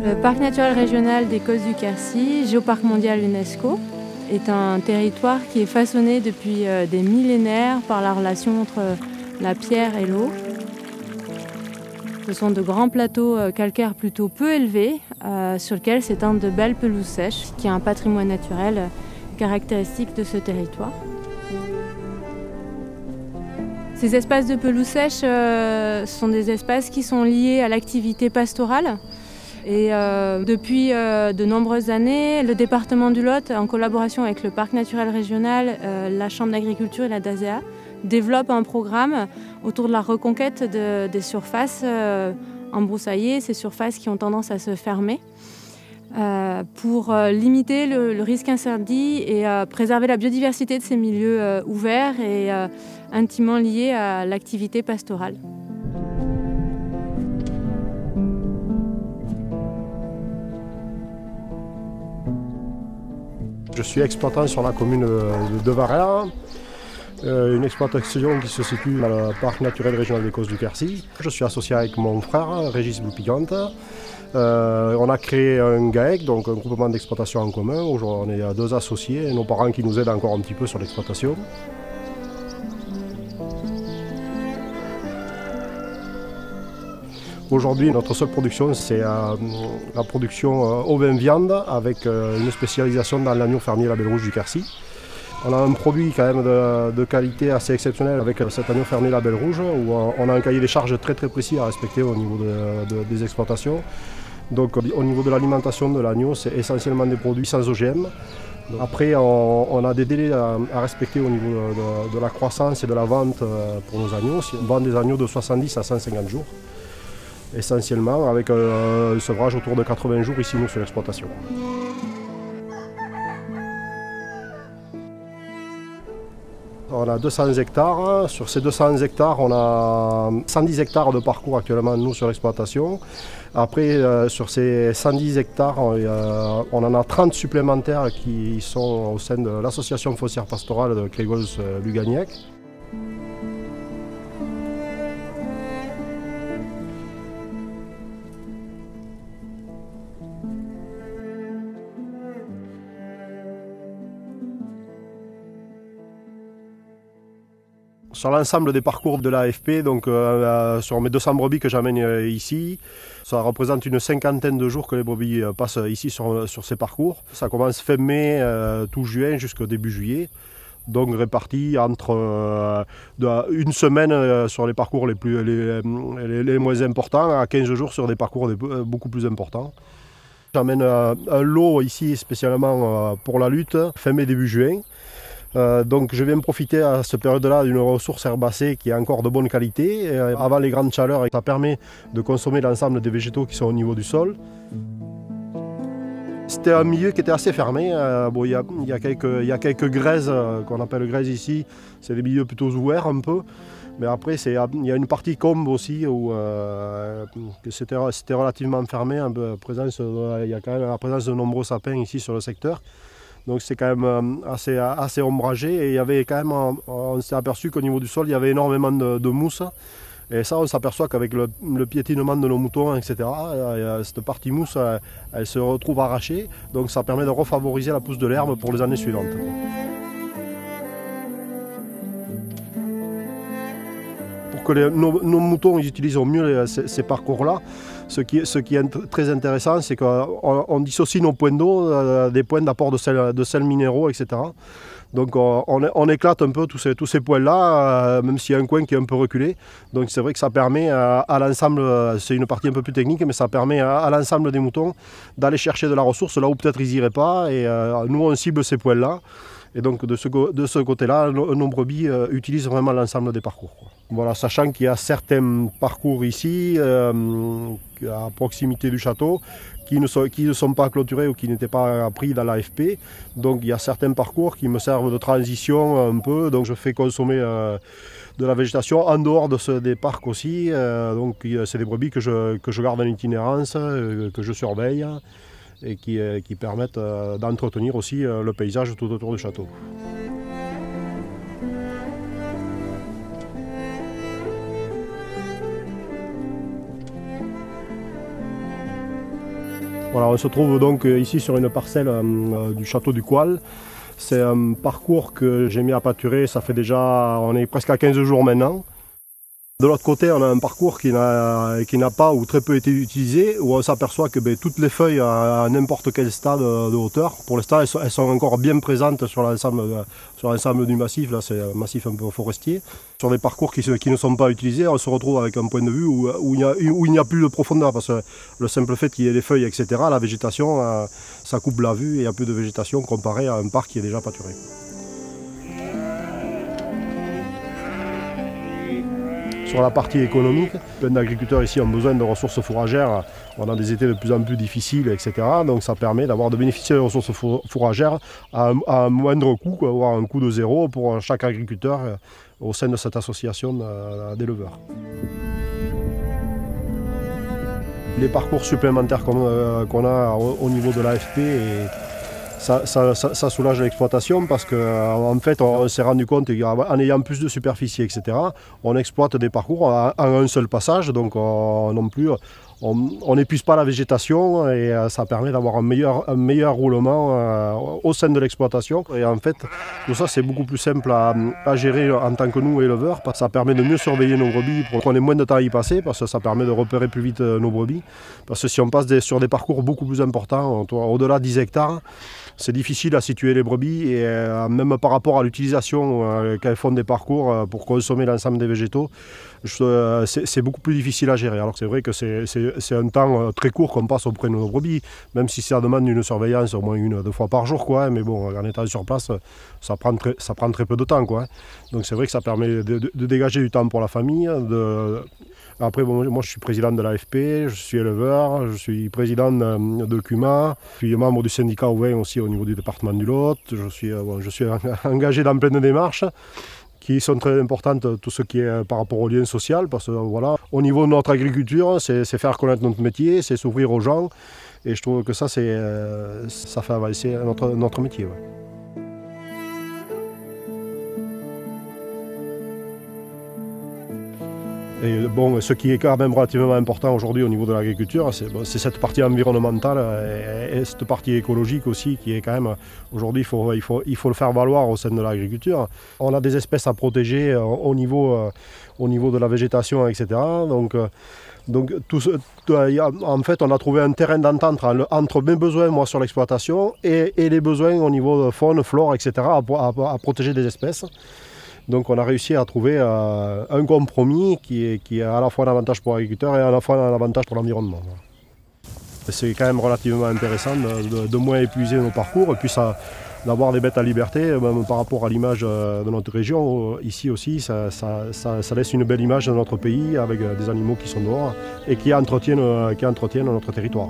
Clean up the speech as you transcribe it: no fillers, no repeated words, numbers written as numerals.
Le parc naturel régional des Causses du Quercy, géoparc mondial UNESCO, est un territoire qui est façonné depuis des millénaires par la relation entre la pierre et l'eau. Ce sont de grands plateaux calcaires plutôt peu élevés sur lesquels s'étendent de belles pelouses sèches, qui est un patrimoine naturel caractéristique de ce territoire. Ces espaces de pelouse sèche sont des espaces qui sont liés à l'activité pastorale. Et depuis de nombreuses années, le département du Lot, en collaboration avec le parc naturel régional, la Chambre d'agriculture et la DASEA, développe un programme autour de la reconquête des surfaces embroussaillées, ces surfaces qui ont tendance à se fermer, pour limiter le risque incendie et préserver la biodiversité de ces milieux ouverts et intimement liés à l'activité pastorale. Je suis exploitant sur la commune de Varéa, une exploitation qui se situe dans le parc naturel régional des Causses du Quercy. Je suis associé avec mon frère, Régis Boupigante. On a créé un GAEC, donc un groupement d'exploitation en commun. Aujourd'hui, on est 2 associés et nos parents qui nous aident encore un petit peu sur l'exploitation. Aujourd'hui, notre seule production, c'est la production ovin-viande avec une spécialisation dans l'agneau fermier Label Rouge du Quercy. On a un produit quand même de qualité assez exceptionnelle avec cet agneau fermier Label Rouge où on a un cahier des charges très précis à respecter au niveau des exploitations. Donc au niveau de l'alimentation de l'agneau, c'est essentiellement des produits sans OGM. Après, on a des délais à respecter au niveau de la croissance et de la vente pour nos agneaux. On vend des agneaux de 70 à 150 jours. Essentiellement avec un sevrage autour de 80 jours ici nous sur l'exploitation. On a 200 hectares. Sur ces 200 hectares, on a 110 hectares de parcours actuellement nous sur l'exploitation. Après, sur ces 110 hectares, on en a 30 supplémentaires qui sont au sein de l'association foncière pastorale de Clégoz-Lugagnac. Sur l'ensemble des parcours de l'AFP, donc sur mes 200 brebis que j'amène ici, ça représente une 50aine de jours que les brebis passent ici sur ces parcours. Ça commence fin mai, tout juin jusqu'au début juillet, donc répartis entre une semaine sur les parcours les moins importants à 15 jours sur des parcours beaucoup plus importants. J'amène un lot ici spécialement pour la lutte, fin mai, début juin. Donc je viens profiter à cette période-là d'une ressource herbacée qui est encore de bonne qualité. Avant les grandes chaleurs, ça permet de consommer l'ensemble des végétaux qui sont au niveau du sol. C'était un milieu qui était assez fermé. Il y a quelques grèzes qu'on appelle grèzes ici. C'est des milieux plutôt ouverts un peu. Mais après, il y a une partie combe aussi où c'était relativement fermé. Il y a quand même la présence de nombreux sapins ici sur le secteur. Donc c'est quand même assez ombragé et il y avait quand même, on s'est aperçu qu'au niveau du sol il y avait énormément de mousse. Et ça on s'aperçoit qu'avec le piétinement de nos moutons, etc., cette partie mousse elle se retrouve arrachée. Donc ça permet de refavoriser la pousse de l'herbe pour les années suivantes. Pour que nos moutons ils utilisent au mieux ces parcours-là, ce qui est très intéressant, c'est qu'on dissocie nos points d'eau des points d'apport de sels minéraux, etc. Donc on éclate un peu tous ces points-là, même s'il y a un coin qui est un peu reculé. Donc c'est vrai que ça permet à l'ensemble, c'est une partie un peu plus technique, mais ça permet à l'ensemble des moutons d'aller chercher de la ressource là où peut-être ils n'iraient pas. Et nous on cible ces points-là. Et donc de ce côté-là, nos brebis utilisent vraiment l'ensemble des parcours. Voilà, sachant qu'il y a certains parcours ici, à proximité du château, qui ne sont pas clôturés ou qui n'étaient pas pris dans l'AFP. Donc il y a certains parcours qui me servent de transition un peu, donc je fais consommer de la végétation en dehors des parcs aussi. Donc c'est des brebis que je garde en itinérance, que je surveille et qui permettent d'entretenir aussi le paysage tout autour du château. Voilà, on se trouve donc ici sur une parcelle du château du Coual. C'est un parcours que j'ai mis à pâturer, ça fait déjà, on est presque à 15 jours maintenant. De l'autre côté, on a un parcours qui n'a pas ou très peu été utilisé, où on s'aperçoit que toutes les feuilles à n'importe quel stade de hauteur, pour l'instant elles sont encore bien présentes sur l'ensemble du massif, là c'est un massif un peu forestier. Sur des parcours qui ne sont pas utilisés, on se retrouve avec un point de vue où il n'y a plus de profondeur, parce que le simple fait qu'il y ait des feuilles, etc., la végétation, ça coupe la vue et il y a plus de végétation comparé à un parc qui est déjà pâturé. Sur la partie économique, plein d'agriculteurs ici ont besoin de ressources fourragères. On a des étés de plus en plus difficiles, etc. Donc ça permet de bénéficier de ressources fourragères à un moindre coût, voire un coût de zéro pour chaque agriculteur au sein de cette association d'éleveurs. Les parcours supplémentaires qu'on a au niveau de l'AFP, ça soulage l'exploitation parce qu'en fait on s'est rendu compte qu'en ayant plus de superficie, etc., on exploite des parcours à un seul passage, donc non plus on n'épuise pas la végétation et ça permet d'avoir un meilleur roulement au sein de l'exploitation. Et en fait, tout ça c'est beaucoup plus simple à gérer en tant que nous éleveurs, parce que ça permet de mieux surveiller nos brebis pour qu'on ait moins de temps à y passer, parce que ça permet de repérer plus vite nos brebis. Parce que si on passe sur des parcours beaucoup plus importants, au-delà de 10 hectares, c'est difficile à situer les brebis et même par rapport à l'utilisation qu'elles font des parcours pour consommer l'ensemble des végétaux, c'est beaucoup plus difficile à gérer. Alors c'est vrai que c'est un temps très court qu'on passe auprès de nos brebis, même si ça demande une surveillance au moins 1 à 2 fois par jour, quoi, mais bon, en étant sur place, ça prend très peu de temps, quoi. Donc c'est vrai que ça permet de dégager du temps pour la famille. Après, bon, moi je suis président de l'AFP, je suis éleveur, je suis président de CUMA, je suis membre du syndicat au vin aussi au niveau du département du Lot. Je suis engagé dans plein de démarches qui sont très importantes, tout ce qui est par rapport au lien social, parce que voilà, au niveau de notre agriculture, c'est faire connaître notre métier, c'est s'ouvrir aux gens, et je trouve que ça fait avancer notre métier. Ouais. Et bon, ce qui est quand même relativement important aujourd'hui au niveau de l'agriculture, c'est cette partie environnementale et cette partie écologique aussi qui est quand même, aujourd'hui il faut le faire valoir au sein de l'agriculture. On a des espèces à protéger au niveau de la végétation, etc. Donc en fait, on a trouvé un terrain d'entente entre mes besoins moi sur l'exploitation et les besoins au niveau de faune, flore, etc. à protéger des espèces. Donc on a réussi à trouver un compromis qui est à la fois un avantage pour l'agriculteur et à la fois un avantage pour l'environnement. C'est quand même relativement intéressant de moins épuiser nos parcours et puis d'avoir des bêtes à liberté, même par rapport à l'image de notre région. Ici aussi, ça laisse une belle image de notre pays avec des animaux qui sont dehors et qui entretiennent notre territoire.